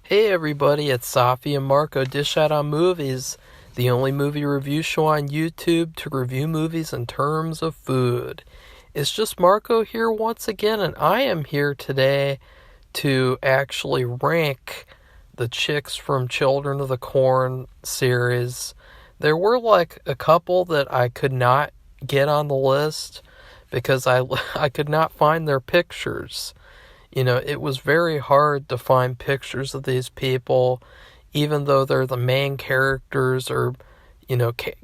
Hey everybody, it's Safi and Marco Dish Out on Movies, the only movie review show on YouTube to review movies in terms of food. It's just Marco here once again, and I am here today to actually rank the chicks from Children of the Corn series. There were like a couple that I could not get on the list because I could not find their pictures. You know, it was very hard to find pictures of these people, even though they're the main characters or,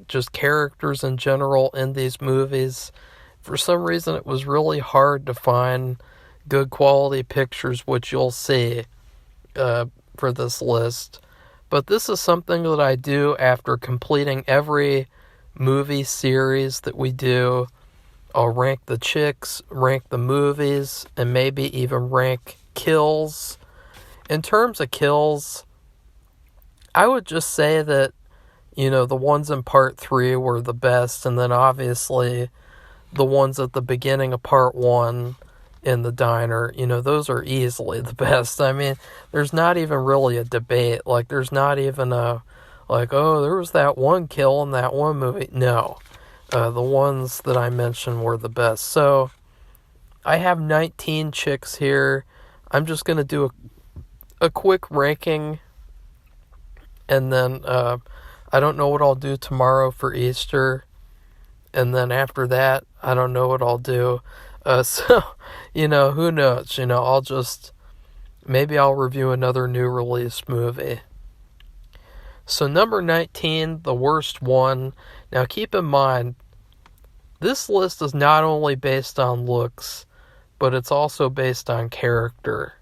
just characters in general in these movies. For some reason, it was really hard to find good quality pictures, which you'll see for this list. But this is something that I do after completing every movie series that we do. I'll rank the chicks, rank the movies, and maybe even rank kills. In terms of kills, I would just say that, the ones in part 3 were the best, and then obviously the ones at the beginning of part 1 in the diner, those are easily the best. I mean, there's not even really a debate. Like, there's not even there was that one kill in that one movie. No. The ones that I mentioned were the best. So, I have 19 chicks here. I'm just going to do a quick ranking. And then, I don't know what I'll do tomorrow for Easter. And then after that, I don't know what I'll do. Who knows? Maybe I'll review another new release movie. So, number 19, the worst one. Now, keep in mind, this list is not only based on looks, but it's also based on character.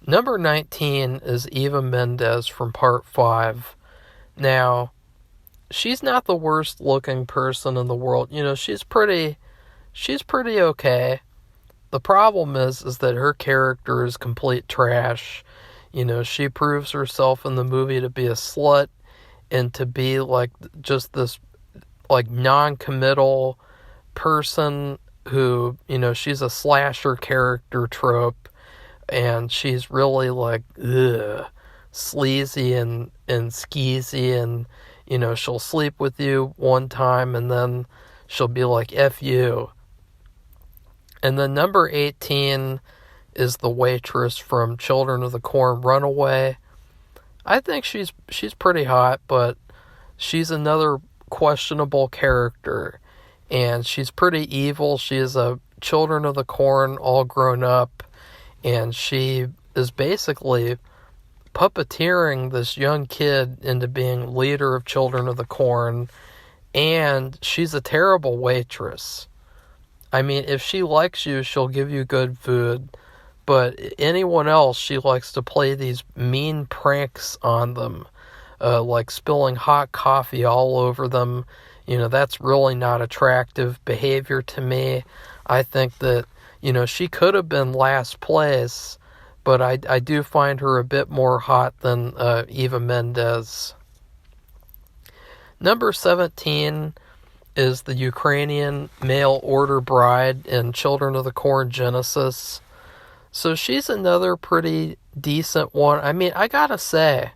Number 19 is Eva Mendes from Part 5. Now, she's not the worst looking person in the world. She's pretty okay. The problem is that her character is complete trash. She proves herself in the movie to be a slut and to be just this non-committal person who, she's a slasher character trope, and she's really sleazy and skeezy, and she'll sleep with you one time and then she'll be like, F you. And then number 18 is the waitress from Children of the Corn Runaway. I think she's pretty hot, but she's another questionable character, and she's pretty evil. She is a Children of the Corn all grown up, and she is basically puppeteering this young kid into being leader of Children of the Corn, and she's a terrible waitress. I mean, if she likes you, she'll give you good food, but anyone else, she likes to play these mean pranks on them. Like spilling hot coffee all over them. That's really not attractive behavior to me. I think that, she could have been last place, but I do find her a bit more hot than Eva Mendes. Number 17 is the Ukrainian mail order bride in Children of the Corn Genesis. So she's another pretty decent one. I mean, I gotta say,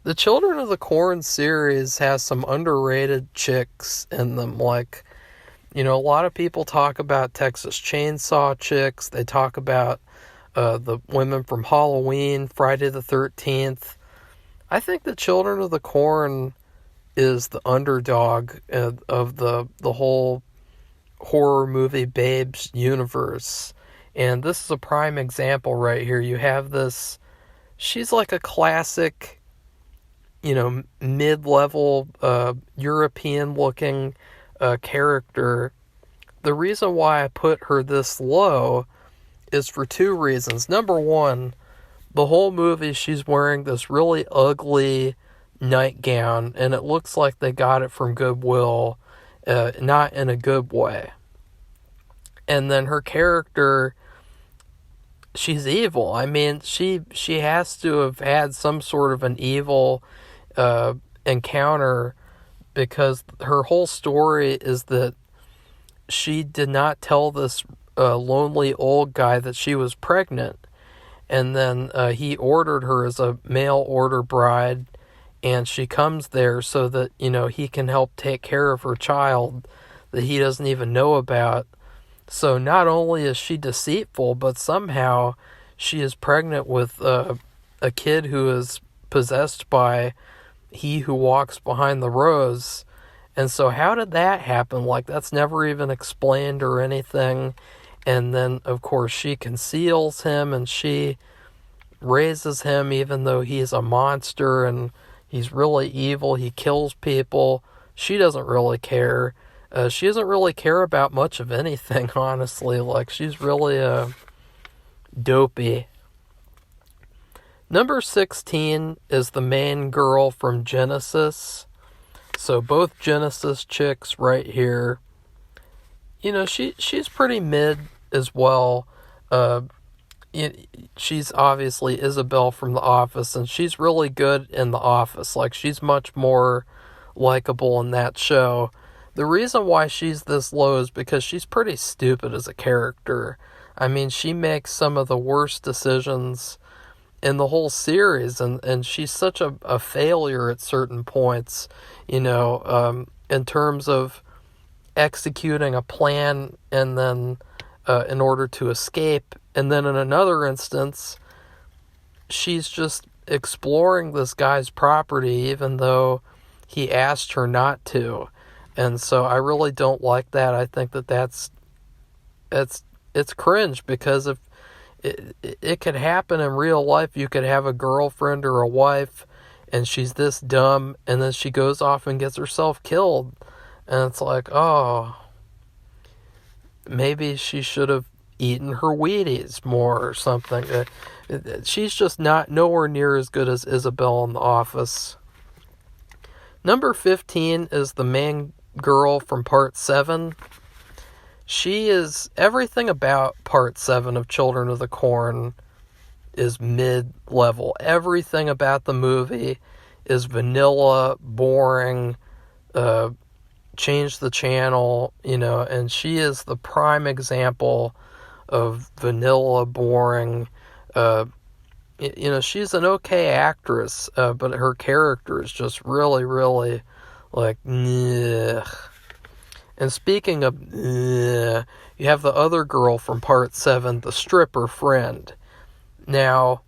the Children of the Corn series has some underrated chicks in them. A lot of people talk about Texas Chainsaw chicks. They talk about the women from Halloween, Friday the 13th. I think the Children of the Corn is the underdog of the whole horror movie babes universe. And this is a prime example right here. You have this, she's like a classic, mid-level, European-looking character. The reason why I put her this low is for two reasons. Number one, the whole movie she's wearing this really ugly nightgown, and it looks like they got it from Goodwill, not in a good way. And then her character, she's evil. I mean, she has to have had some sort of an evil encounter, because her whole story is that she did not tell this lonely old guy that she was pregnant, and then he ordered her as a mail order bride, and she comes there so that, he can help take care of her child that he doesn't even know about. So not only is she deceitful, but somehow she is pregnant with a kid who is possessed by he who walks behind the rose. And so how did that happen? Like, that's never even explained or anything. And then, of course, she conceals him and she raises him even though he's a monster and he's really evil. He kills people. She doesn't really care. She doesn't really care about much of anything, honestly. Like, she's really dopey. Number 16 is the main girl from Genesis. So both Genesis chicks right here. She's pretty mid as well. She's obviously Isabel from The Office, and she's really good in The Office. Like, she's much more likable in that show. The reason why she's this low is because she's pretty stupid as a character. I mean, she makes some of the worst decisions in the whole series, and she's such a failure at certain points, in terms of executing a plan and then in order to escape. And then in another instance, she's just exploring this guy's property even though he asked her not to. And so I really don't like that. I think it's cringe, because if it could happen in real life, you could have a girlfriend or a wife and she's this dumb, and then she goes off and gets herself killed. And it's like, oh, maybe she should have eaten her Wheaties more or something. She's just nowhere near as good as Isabel in The Office. Number 15 is the main girl from Part 7. She is, everything about Part 7 of Children of the Corn is mid-level. Everything about the movie is vanilla, boring, change the channel, and she is the prime example of vanilla, boring. She's an okay actress, but her character is just really, really, like, ugh. And speaking of, you have the other girl from Part 7, the stripper friend. Now,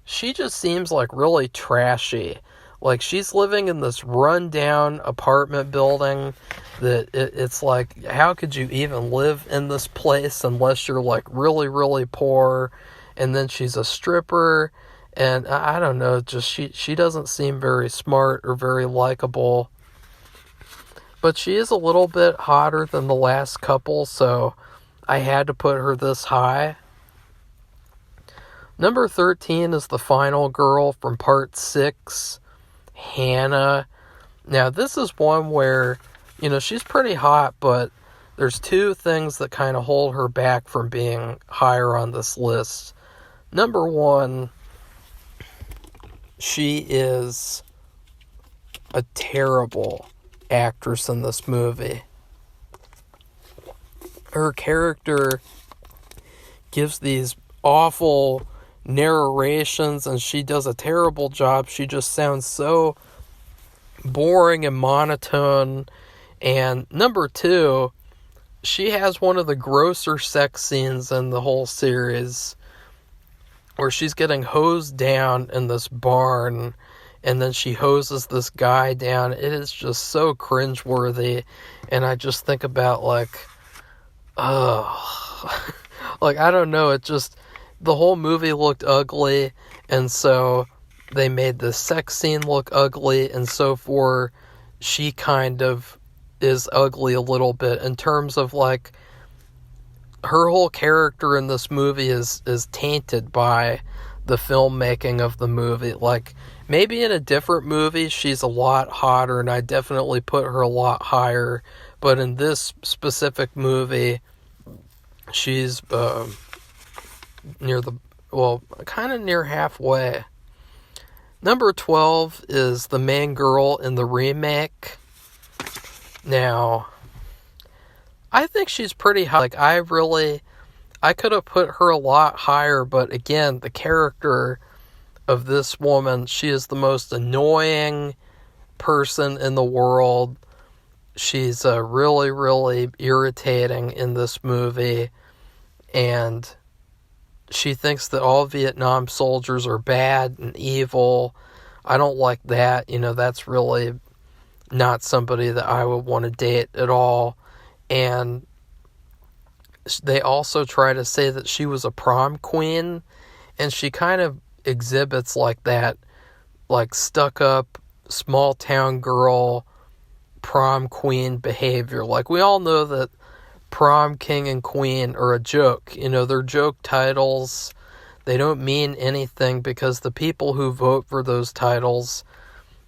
she just seems like really trashy. Like, she's living in this rundown apartment building that it's like, how could you even live in this place unless you're, like, really, really poor? And then she's a stripper, and I don't know, just she doesn't seem very smart or very likable. But she is a little bit hotter than the last couple, so I had to put her this high. Number 13 is the final girl from Part 6, Hannah. Now, this is one where, she's pretty hot, but there's two things that kind of hold her back from being higher on this list. Number one, she is a terrible actress in this movie. Her character gives these awful narrations, and she does a terrible job. She just sounds so boring and monotone. And number two, she has one of the grosser sex scenes in the whole series, where she's getting hosed down in this barn, and then she hoses this guy down. It is just so cringeworthy, and I just think about, like, like, I don't know, the whole movie looked ugly, and so they made the sex scene look ugly, and so for she kind of is ugly a little bit in terms of, like, her whole character in this movie is tainted by the filmmaking of the movie. Like, maybe in a different movie she's a lot hotter, and I definitely put her a lot higher, but in this specific movie, she's kind of near halfway. Number 12 is the main girl in the remake. Now, I think she's pretty high. Like, I really I could have put her a lot higher, but again, the character of this woman, she is the most annoying person in the world. She's really, really irritating in this movie, and she thinks that all Vietnam soldiers are bad and evil. I don't like that. That's really not somebody that I would want to date at all. And they also try to say that she was a prom queen, and she kind of exhibits like that, like stuck up, small town girl, prom queen behavior. Like, we all know that prom king and queen are a joke. They're joke titles. They don't mean anything, because the people who vote for those titles,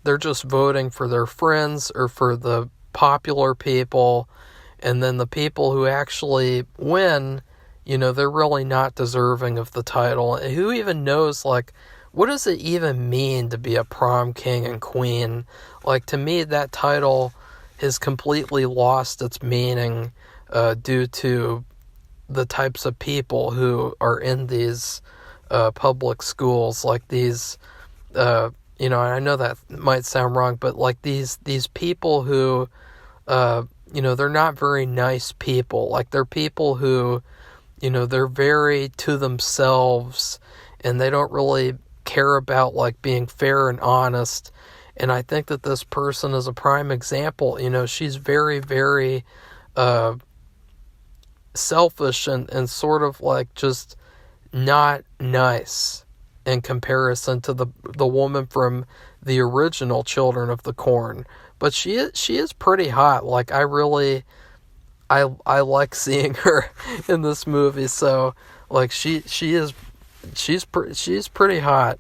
they're just voting for their friends or for the popular people. And then the people who actually win, they're really not deserving of the title. And who even knows, like, what does it even mean to be a prom king and queen? Like, to me, that title has completely lost its meaning due to the types of people who are in these public schools. Like these, I know that might sound wrong, but like these people who, they're not very nice people. Like, they're people who, they're very to themselves, and they don't really care about, like, being fair and honest. And I think that this person is a prime example. She's very, very selfish and sort of, like, just not nice in comparison to the woman from the original Children of the Corn. But she is pretty hot. Like, I like seeing her in this movie. So, like, she's pretty hot.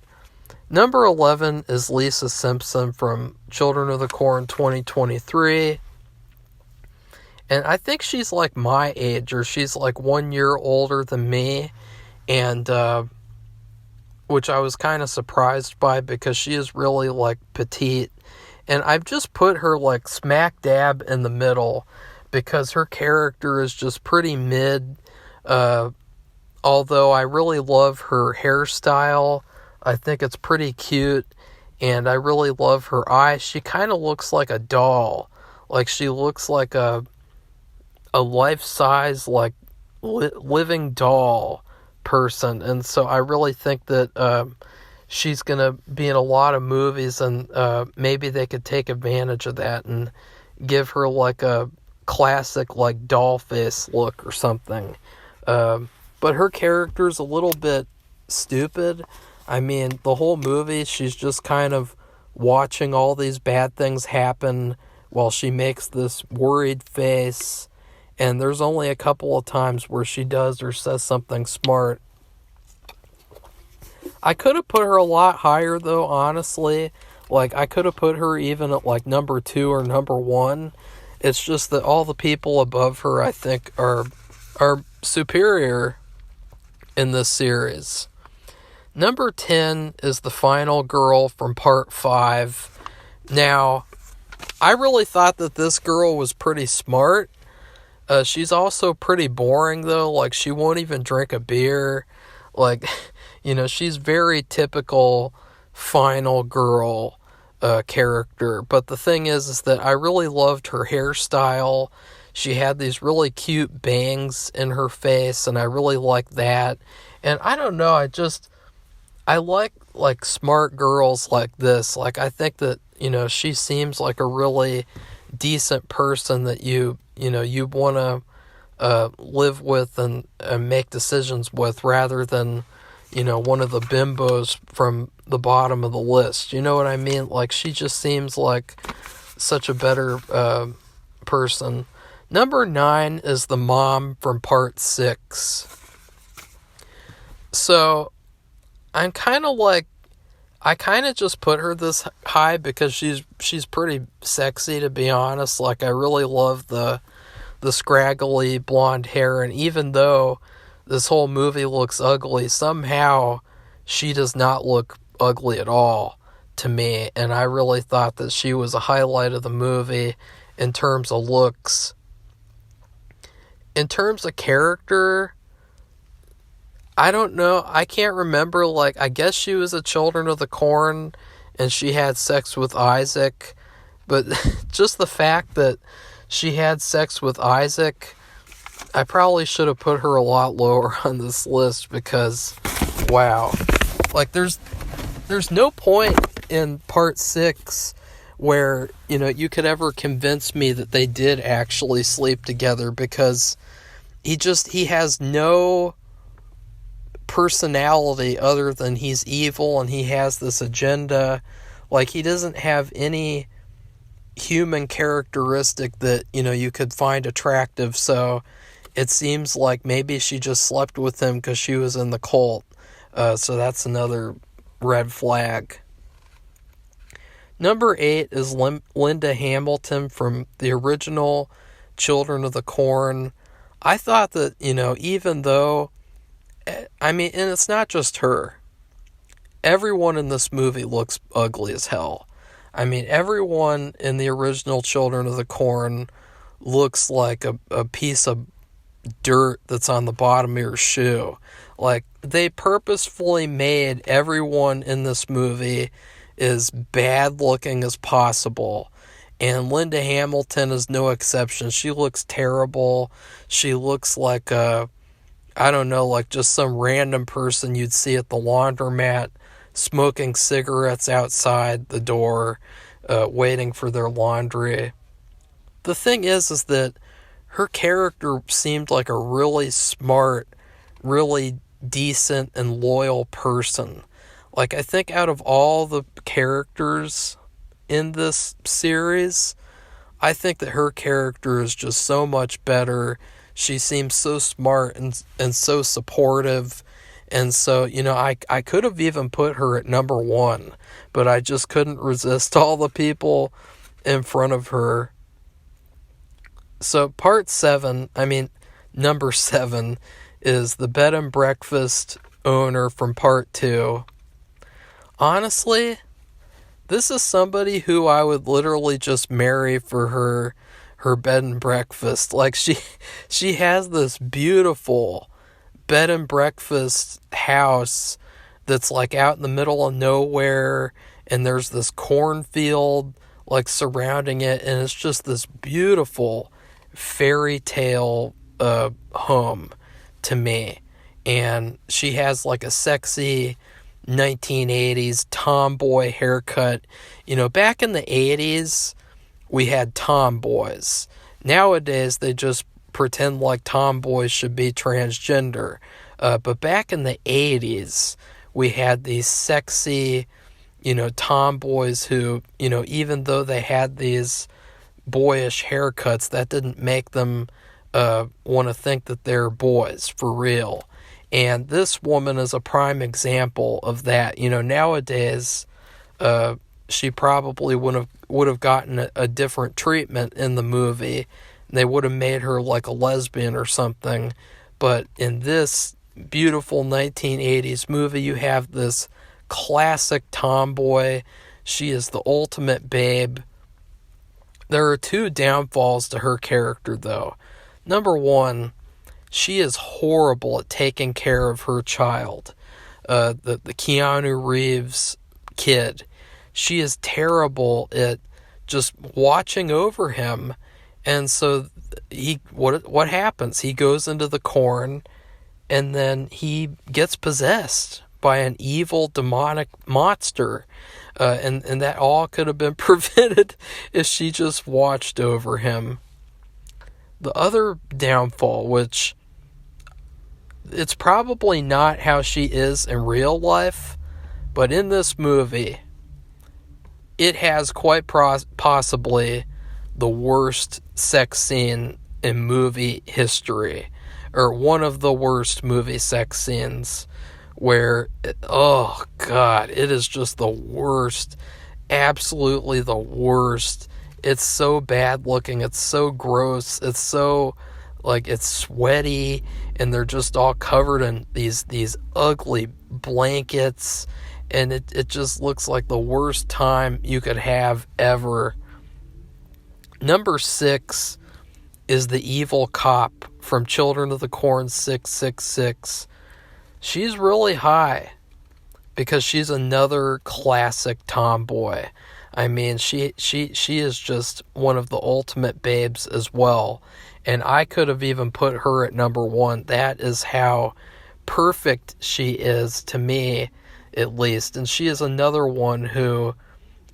Number 11 is Lisa Simpson from Children of the Corn 2023. And I think she's like my age, or she's like 1 year older than me. And, which I was kind of surprised by, because she is really, like, petite. And I've just put her, like, smack dab in the middle, because her character is just pretty mid. Although I really love her hairstyle. I think it's pretty cute, and I really love her eyes. She kind of looks like a doll. Like, she looks like a life-size, like, living doll person. And so I really think that she's going to be in a lot of movies, and maybe they could take advantage of that and give her, like, a classic, like, doll face look or something. But her character's a little bit stupid. I mean, the whole movie, she's just kind of watching all these bad things happen while she makes this worried face. And there's only a couple of times where she does or says something smart. I could have put her a lot higher, though, honestly. Like, I could have put her even at, like, number 2 or number 1. It's just that all the people above her, I think, are superior in this series. Number 10 is the final girl from part 5. Now, I really thought that this girl was pretty smart. She's also pretty boring, though. Like, she won't even drink a beer. Like, she's very typical final girl character. But the thing is that I really loved her hairstyle. She had these really cute bangs in her face, and I really liked that. And I don't know, I like smart girls like this. Like, I think that, she seems like a really decent person that you want to live with and make decisions with, rather than, one of the bimbos from the bottom of the list. You know what I mean? Like, she just seems like such a better person. Number 9 is the mom from part 6. So, I kind of just put her this high because she's pretty sexy, to be honest. Like, I really love the scraggly blonde hair, and even though this whole movie looks ugly, somehow she does not look ugly at all to me, and I really thought that she was a highlight of the movie in terms of looks. In terms of character, I don't know. I can't remember. Like, I guess she was a Children of the Corn and she had sex with Isaac. But just the fact that she had sex with Isaac, I probably should have put her a lot lower on this list because, wow. Like, there's no point in part 6 where, you could ever convince me that they did actually sleep together, because he has no personality other than he's evil and he has this agenda. Like, he doesn't have any human characteristic that, you could find attractive, so it seems like maybe she just slept with him because she was in the cult. So that's another red flag. Number 8 is Linda Hamilton from the original Children of the Corn. I thought that, even though, and it's not just her. Everyone in this movie looks ugly as hell. Everyone in the original Children of the Corn looks like a piece of dirt that's on the bottom of your shoe. Like, they purposefully made everyone in this movie as bad looking as possible, and Linda Hamilton is no exception. She looks terrible. She looks like like just some random person you'd see at the laundromat smoking cigarettes outside the door, waiting for their laundry. The thing is that her character seemed like a really smart, really decent and loyal person. Like, I think out of all the characters in this series, I think that her character is just so much better. She seems so smart and so supportive. And so, I could have even put her at number 1, but I just couldn't resist all the people in front of her. So number 7 is the bed and breakfast owner from part 2. Honestly, this is somebody who I would literally just marry for her bed and breakfast. Like, she has this beautiful bed and breakfast house that's like out in the middle of nowhere, and there's this cornfield like surrounding it, and it's just this beautiful fairy tale home to me. And she has like a sexy 1980s tomboy haircut. Back in the 80s, we had tomboys. Nowadays, they just pretend like tomboys should be transgender. But back in the 80s, we had these sexy, tomboys who, even though they had these boyish haircuts, that didn't make them want to think that they're boys for real. And this woman is a prime example of that. Nowadays, she probably would have gotten a different treatment in the movie. They would have made her like a lesbian or something. But in this beautiful 1980s movie, you have this classic tomboy. She is the ultimate babe. There are 2 downfalls to her character, though. Number 1, she is horrible at taking care of her child. The Keanu Reeves kid. She is terrible at just watching over him. And so what happens? He goes into the corn, and then he gets possessed by an evil demonic monster. And that all could have been prevented if she just watched over him. The other downfall, which it's probably not how she is in real life, but in this movie, it has quite possibly the worst sex scene in movie history, or one of the worst movie sex scenes, where, oh God, it is just the worst, absolutely the worst. It's so bad looking, it's so gross, it's so, it's sweaty, and they're just all covered in these ugly blankets, and it just looks like the worst time you could have ever. Number 6 is the evil cop from Children of the Corn 666. she's really high because she's another classic tomboy. I mean, she is just one of the ultimate babes as well. And I could have even put her at number one. That is how perfect she is to me, at least. And she is another one who,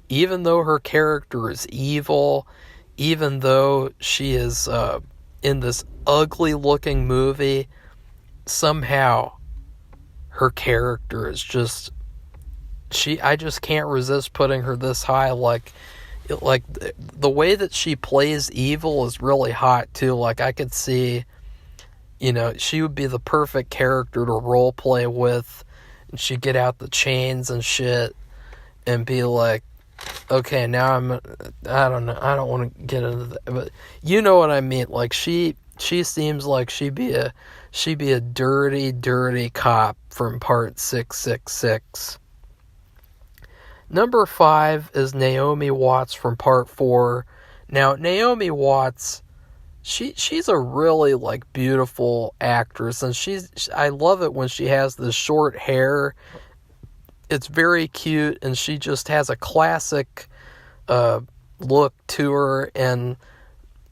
even though her character is evil, even though she is in this ugly looking movie, somehow her character is just, I just can't resist putting her this high. Like the way that she plays evil is really hot too. Like, I could see, she would be the perfect character to role play with, and she'd get out the chains and shit and be like, okay, now I don't know, I don't want to get into that, but you know what I mean. Like, she seems like she'd be a dirty cop from part 666. Number 5 is Naomi Watts from part 4. Now, Naomi Watts, she's a really, like, beautiful actress, and I love it when she has this short hair. It's very cute, and she just has a classic look to her, and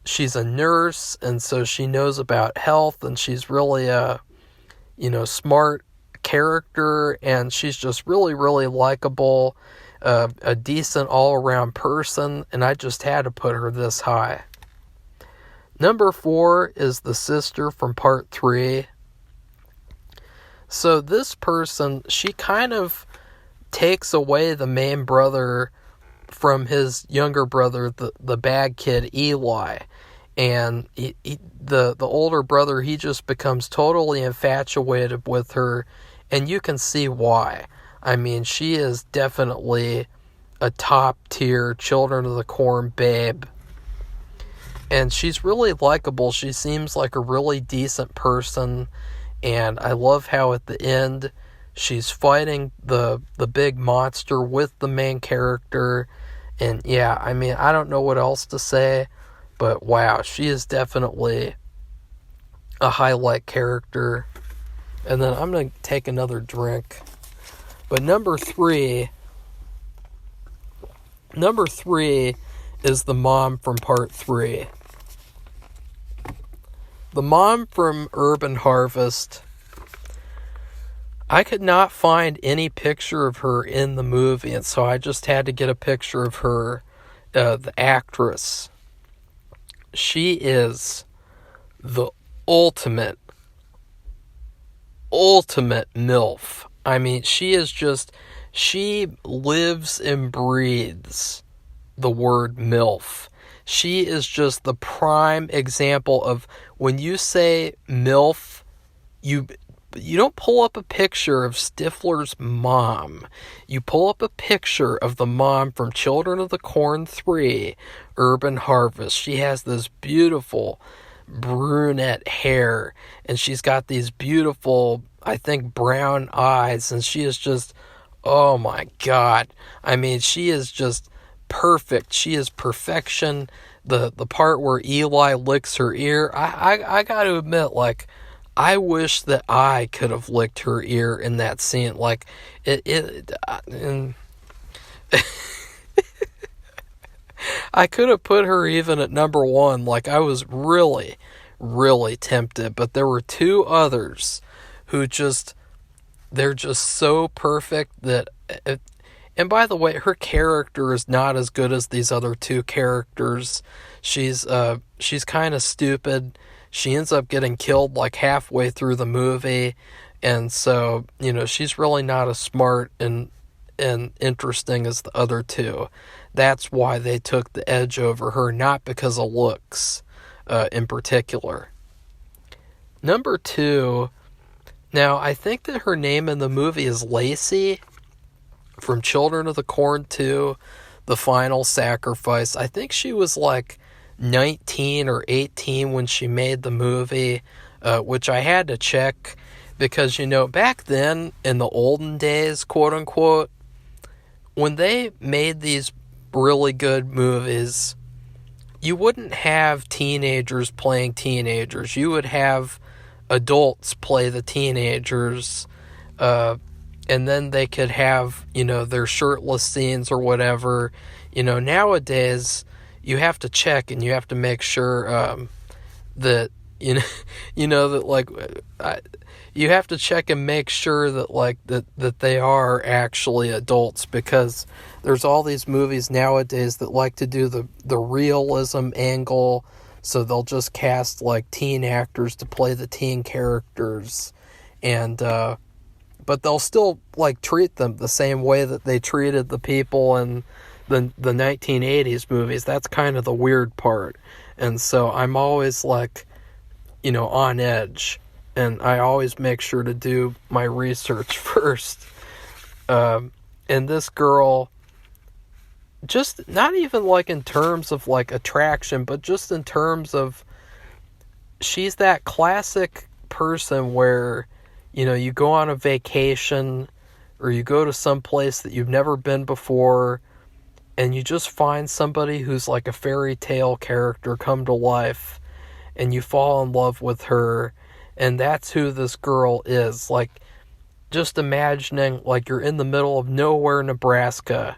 she's a nurse, and so she knows about health, and she's really a, smart character, and she's just really, really likable, a decent all-around person, and I just had to put her this high. Number 4 is the sister from part 3. So this person, she kind of takes away the main brother from his younger brother, the bad kid Eli, and the older brother, he just becomes totally infatuated with her, and you can see why. I mean, she is definitely a top tier Children of the Corn babe, and she's really likable. She seems like a really decent person, and I love how at the end she's fighting the big monster with the main character. And yeah, I mean, I don't know what else to say, but wow, she is definitely a highlight character. And then I'm going to take another drink. But number 3 is the mom from part 3. The mom from Urban Harvest. I could not find any picture of her in the movie, and so I just had to get a picture of her, the actress. She is the ultimate MILF. I mean, she lives and breathes the word MILF. She is just the prime example of, when you say MILF, you don't pull up a picture of Stifler's mom. You pull up a picture of the mom from Children of the Corn 3, Urban Harvest. She has this beautiful brunette hair, and she's got these beautiful, I think, brown eyes, and she is just, oh my God. I mean, she is just perfect. She is perfection. The part where Eli licks her ear, I got to admit, like, I wish that I could have licked her ear in that scene. Like, I could have put her even at number 1. Like, I was really, really tempted. But there were 2 others who they're just so perfect that... And by the way, her character is not as good as these other 2 characters. She's kind of stupid. She ends up getting killed like halfway through the movie, and so, she's really not as smart and interesting as the other 2. That's why they took the edge over her, not because of looks in particular. Number 2, now I think that her name in the movie is Lacey from Children of the Corn 2, The Final Sacrifice. I think she was like 19 or 18 when she made the movie, which I had to check because, back then in the olden days, quote unquote, when they made these really good movies, you wouldn't have teenagers playing teenagers. You would have adults play the teenagers, and then they could have, their shirtless scenes or whatever. Nowadays you have to check and you have to make sure that that like you have to check and make sure that like that they are actually adults, because there's all these movies nowadays that like to do the realism angle, so they'll just cast like teen actors to play the teen characters, and but they'll still like treat them the same way that they treated the people in the 1980s movies. That's kind of the weird part. And so I'm always like, on edge, and I always make sure to do my research first. And this girl, just not even like in terms of like attraction, but just in terms of, she's that classic person where, you go on a vacation or you go to some place that you've never been before, and you just find somebody who's like a fairy tale character come to life, and you fall in love with her, and that's who this girl is. Like, just imagining like you're in the middle of nowhere, Nebraska,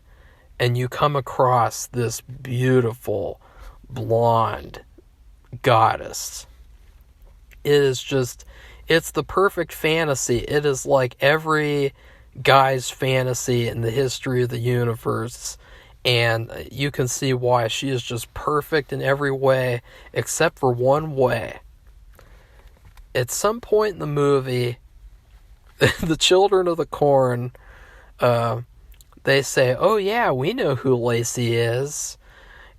and you come across this beautiful blonde goddess. It's the perfect fantasy. It is like every guy's fantasy in the history of the universe. And you can see why. She is just perfect in every way, except for one way. At some point in the movie, the Children of the Corn, they say, "Oh yeah, we know who Lacey is."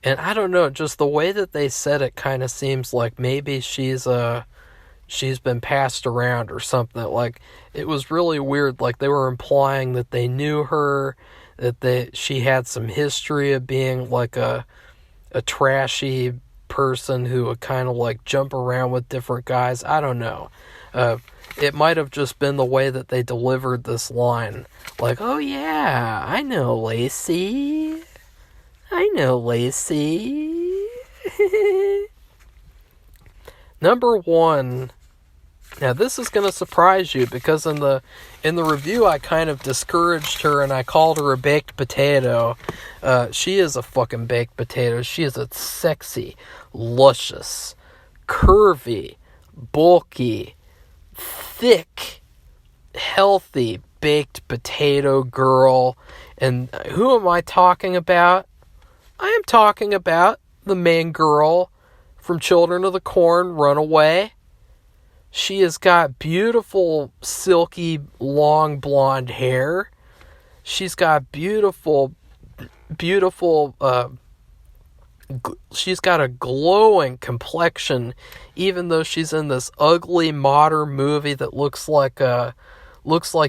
And I don't know, just the way that they said it kind of seems like maybe she's been passed around or something. Like, it was really weird. Like, they were implying that they knew her, that she had some history of being like a trashy person who would kind of like jump around with different guys. I don't know. It might have just been the way that they delivered this line. Like, "Oh yeah, I know Lacey. I know Lacey." Number one. Now this is going to surprise you, because in the review I kind of discouraged her and I called her a baked potato. She is a fucking baked potato. She is a sexy, luscious, curvy, bulky, thick, healthy baked potato girl. And who am I talking about? I am talking about the main girl from Children of the Corn, Runaway. She has got beautiful, silky, long blonde hair. She's got beautiful, she's got a glowing complexion, even though she's in this ugly modern movie that looks like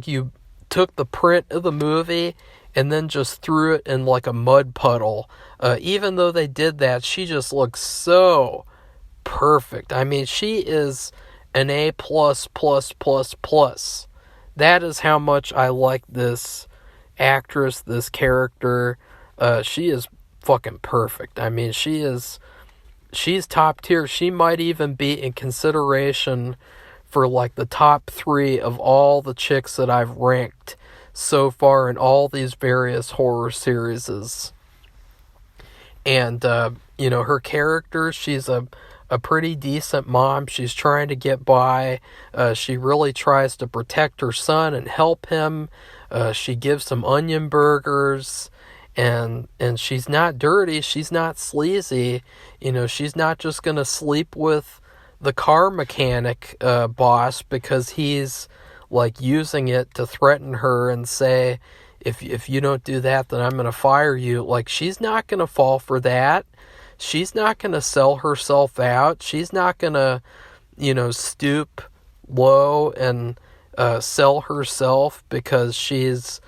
you took the print of the movie and then just threw it in like a mud puddle. Even though they did that, she just looks so perfect. I mean, she is an A++++. That is how much I like this actress, this character. She is fucking perfect. I mean, she's top tier. She might even be in consideration for like the top 3 of all the chicks that I've ranked so far in all these various horror series. And, her character, she's a pretty decent mom. She's trying to get by. She really tries to protect her son and help him. She gives him onion burgers, and she's not dirty. She's not sleazy. She's not just going to sleep with the car mechanic boss because he's like using it to threaten her and say, if you don't do that, then I'm going to fire you. Like, she's not going to fall for that. She's not going to sell herself out. She's not going to, stoop low and sell herself because she's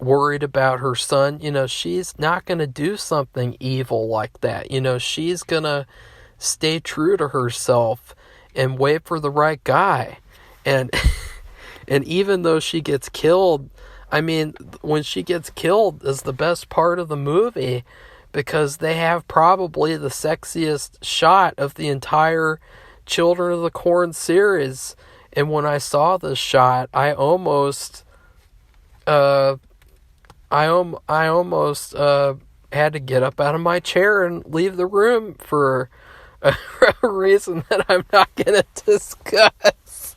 worried about her son. She's not going to do something evil like that. She's going to stay true to herself and wait for the right guy. And and even though she gets killed, I mean, when she gets killed is the best part of the movie, because they have probably the sexiest shot of the entire Children of the Corn series. And when I saw this shot, I almost had to get up out of my chair and leave the room for a reason that I'm not going to discuss.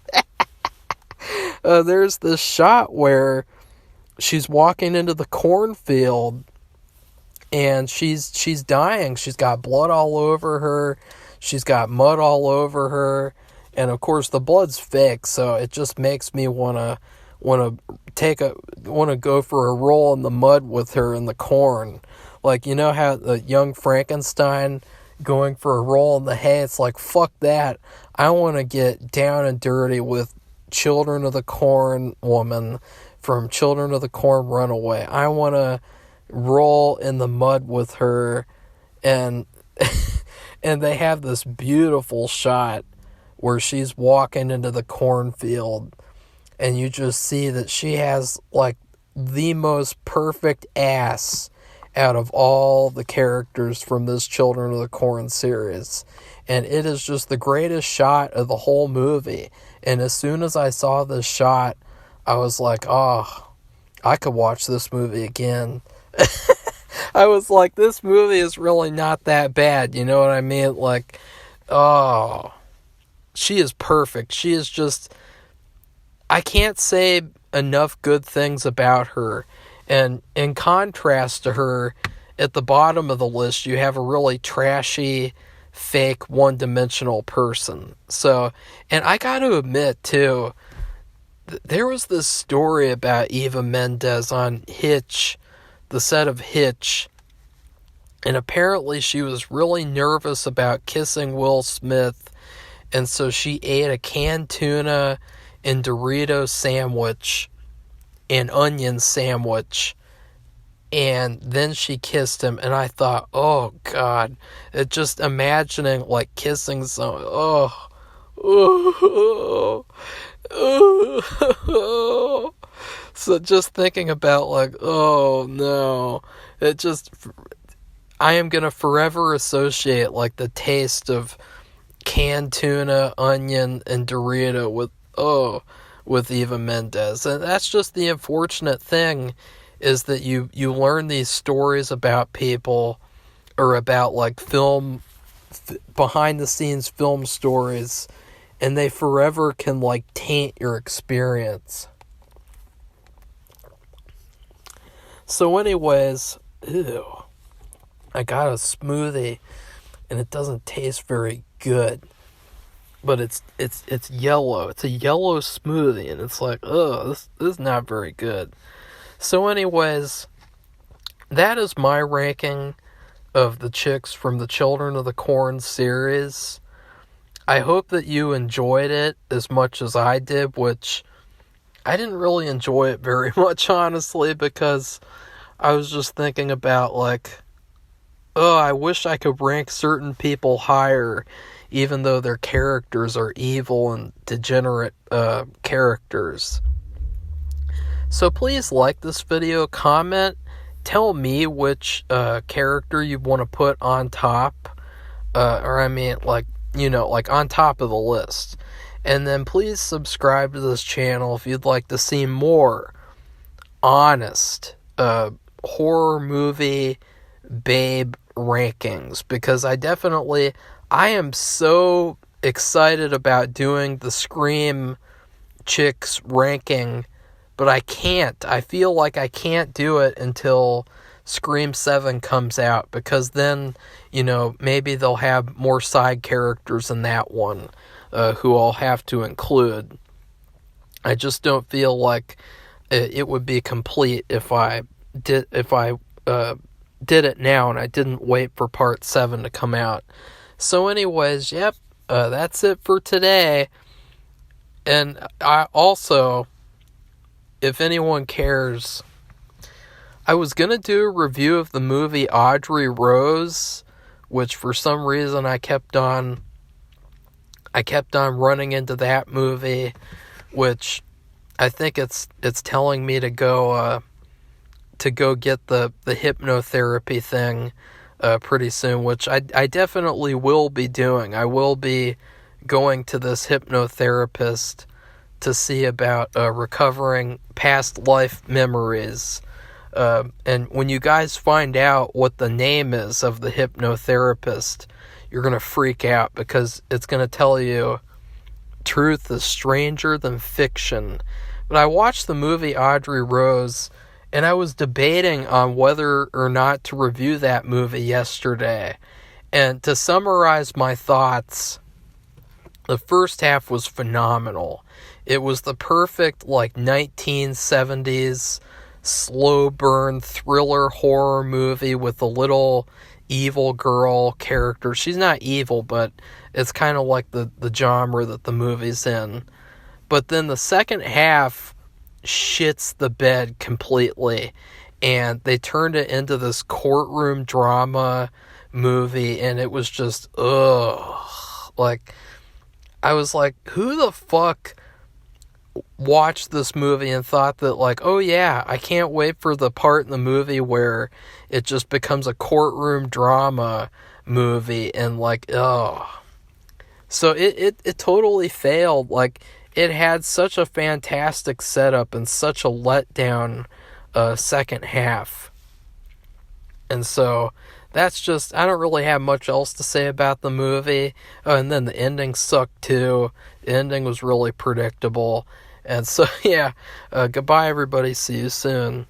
There's this shot where she's walking into the cornfield and she's dying. She's got blood all over her. She's got mud all over her. And of course the blood's fake, so it just makes me want to go for a roll in the mud with her in the corn. Like, you know how the Young Frankenstein going for a roll in the hay? It's like, fuck that. I want to get down and dirty with Children of the Corn woman from Children of the Corn Runaway. I want to roll in the mud with her, and and they have this beautiful shot where she's walking into the cornfield, and you just see that she has like the most perfect ass out of all the characters from this Children of the Corn series. And it is just the greatest shot of the whole movie. And as soon as I saw this shot, I was like, oh, I could watch this movie again. I was like, this movie is really not that bad. You know what I mean? Like, oh, she is perfect. She is just, I can't say enough good things about her. And in contrast to her, at the bottom of the list, you have a really trashy, fake, one-dimensional person. So, and I got to admit, too, there was this story about Eva Mendes on Hitch, the set of Hitch, and apparently she was really nervous about kissing Will Smith, and so she ate a canned tuna and Dorito sandwich, an onion sandwich, and then she kissed him, and I thought, oh God, it just imagining like kissing someone, so just thinking about like, oh no, I am going to forever associate like the taste of canned tuna, onion, and Dorito with Eva Mendes. And that's just the unfortunate thing, is that you learn these stories about people, or about like behind the scenes film stories, and they forever can like taint your experience. So anyways, ew, I got a smoothie and it doesn't taste very good. But it's yellow. It's a yellow smoothie, and it's like, oh, this is not very good. So anyways, that is my ranking of the chicks from the Children of the Corn series. I hope that you enjoyed it as much as I did, which I didn't really enjoy it very much, honestly, because I was just thinking about like, oh, I wish I could rank certain people higher, even though their characters are evil and degenerate characters. So please like this video, comment, tell me which character you want to put on top, like on top of the list. And then please subscribe to this channel if you'd like to see more honest horror movie babe rankings, because I am so excited about doing the Scream chicks ranking, but I can't. I feel like I can't do it until Scream 7 comes out, because then, maybe they'll have more side characters in that one, who I'll have to include. I just don't feel like it would be complete if I did it now and I didn't wait for part 7 to come out. So anyways, yep, that's it for today. And I also, if anyone cares, I was going to do a review of the movie Audrey Rose, which for some reason I kept on running into that movie, which I think it's telling me to go get the hypnotherapy thing pretty soon, which I definitely will be doing. I will be going to this hypnotherapist to see about recovering past life memories. And when you guys find out what the name is of the hypnotherapist, you're going to freak out, because it's going to tell you truth is stranger than fiction. But I watched the movie Audrey Rose, and I was debating on whether or not to review that movie yesterday. And to summarize my thoughts, the first half was phenomenal. It was the perfect, 1970s slow burn thriller horror movie with a little evil girl character. She's not evil, but it's kind of like the genre that the movie's in. But then the second half shits the bed completely, and they turned it into this courtroom drama movie, and it was just ugh. I was like, who the fuck watched this movie and thought that, oh yeah, I can't wait for the part in the movie where it just becomes a courtroom drama movie, and ugh. So it totally failed. It had such a fantastic setup and such a letdown second half. And so that's just, I don't really have much else to say about the movie. Oh, and then the ending sucked too. The ending was really predictable. And so, yeah, goodbye everybody. See you soon.